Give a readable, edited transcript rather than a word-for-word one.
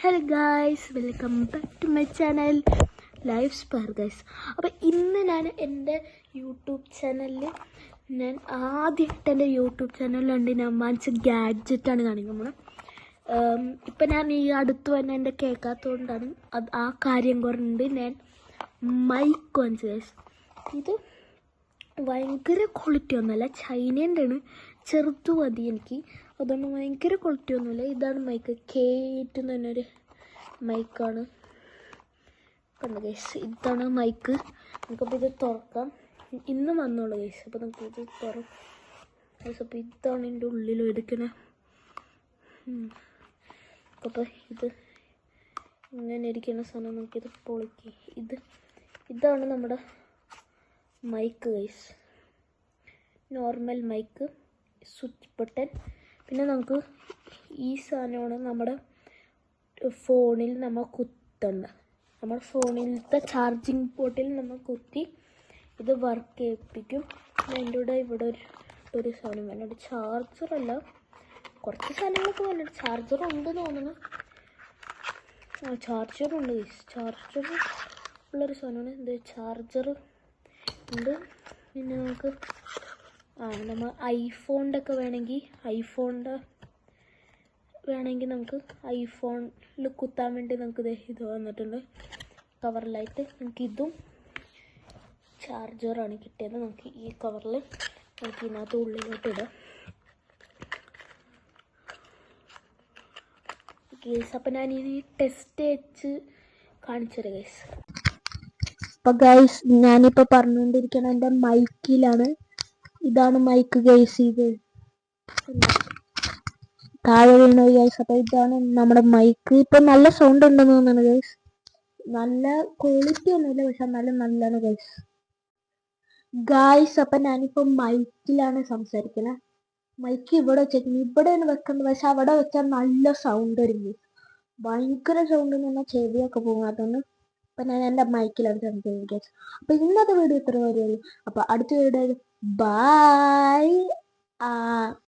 Hello guys, welcome back to my channel life spar guys. അപ്പോൾ ഇന്ന് ഞാൻ എൻ്റെ യൂട്യൂബ് ചാനലിൽ ആദ്യമായിട്ട് എൻ്റെ യൂട്യൂബ് ചാനലിലുണ്ട് ഞാൻ വാങ്ങിച്ച ഗാഡ്ജറ്റാണ് കാണിക്കുന്നത്. ഇപ്പം ഞാൻ ഈ അടുത്ത് തന്നെ എൻ്റെ കേൾക്കാത്തതുകൊണ്ടാണ് ആ കാര്യം കുറഞ്ഞുണ്ട്. ഞാൻ മൈക്ക് വാങ്ങിച്ചു ഗൈസ്. ഇത് ഭയങ്കര ക്വാളിറ്റി ഒന്നുമല്ല, ചൈനേൻ്റെ ആണ്, ചെറുതു മതി എനിക്ക്, അതുകൊണ്ട് ഭയങ്കര ക്വാളിറ്റി ഒന്നുമില്ല. ഇതാണ് മൈക്ക്, K8 എന്ന് പറഞ്ഞൊരു മൈക്കാണ്. കണ്ടു ഗൈസ്, ഇതാണ് മൈക്ക്. നമുക്കപ്പോൾ ഇത് തുറക്കാം. ഇന്ന് വന്നോളൂ ഗൈസ്. അപ്പോൾ നമുക്ക് ഇത് തുറക്കാം ഗൈസ്. അപ്പോൾ ഇതാണ് എൻ്റെ ഉള്ളിൽ എടുക്കണേ. അപ്പോൾ ഇങ്ങനെ ഇരിക്കുന്ന സാധനം നമുക്കിത് പൊളിക്കി. ഇതാണ് നമ്മുടെ mic guys, normal mic, switch button. പിന്നെ നമുക്ക് ഈ സാധനമാണ് നമ്മുടെ ഫോണിൽ നമ്മൾ കുത്തേണ്ട. നമ്മുടെ ഫോണിലത്തെ ചാർജിങ് പോർട്ടിൽ നമ്മൾ കുത്തി ഇത് വർക്ക് ചെയ്യിപ്പിക്കും. എൻ്റെ കൂടെ ഇവിടെ ഒരു സാധനം വേണ്ട, ചാർജറല്ല, കുറച്ച് സാധനങ്ങളൊക്കെ വേണ്ട. ചാർജർ ഉണ്ടെന്ന് തോന്നുന്നു. ചാർജറുണ്ട് ഗൈസ്, ചാർജർ ഉള്ളൊരു സാധനമാണ് ഇത്. ചാർജർ ഉണ്ട്. പിന്നെ നമുക്ക് നമ്മൾ ഐഫോണിൻ്റെ ഒക്കെ വേണമെങ്കിൽ നമുക്ക് ഐഫോണിൽ കുത്താൻ വേണ്ടി നമുക്ക് ഇത് വന്നിട്ടുണ്ട് കവറിലായിട്ട്. നമുക്കിതും ചാർജറാണ് കിട്ടിയത്. നമുക്ക് ഈ കവറിൽ നമുക്ക് ഇതിനകത്ത് ഉള്ളിലോട്ട് ഇടാം ഗൈസ്. അപ്പം ഞാനിനി ടെസ്റ്റ് വെച്ച് കാണിച്ചു തരാം ഗൈസ്. അപ്പോൾ ഗൈസ്, ഞാനിപ്പോൾ പറഞ്ഞുകൊണ്ടിരിക്കണം എൻ്റെ മൈക്കിലാണ്. ഇതാണ് മൈക്ക് ഗൈസ്, ഇത് താഴെ വീണു ഗൈസ്. അപ്പോൾ ഇതാണ് നമ്മുടെ മൈക്ക്. ഇപ്പം നല്ല സൗണ്ട് ഉണ്ടെന്ന് തോന്നുന്നു ഗൈസ്. നല്ല ക്വാളിറ്റി ഒന്നുമില്ല, പക്ഷെ എന്നാലും നല്ലതാണ് ഗൈസ്. അപ്പം ഞാനിപ്പോൾ മൈക്കിലാണ് സംസാരിക്കുന്നത്. മൈക്ക് ഇവിടെ വെച്ചിട്ടുണ്ട്, ഇവിടെയാണ് വെക്കേണ്ടത്, പക്ഷെ അവിടെ വെച്ചാൽ നല്ല സൗണ്ട് വരും. ഭയങ്കര സൗണ്ട് എന്ന് പറഞ്ഞാൽ ചെവിയൊക്കെ പോകും. അതൊന്ന് അപ്പം ഞാൻ എൻ്റെ മൈക്കിലാണ് സംസാരിക്കുന്നത്. അപ്പം ഇന്നത്തെ വീഡിയോ ഇത്ര വരെയുള്ളൂ. അപ്പോൾ അടുത്ത വീഡിയോ ബൈ.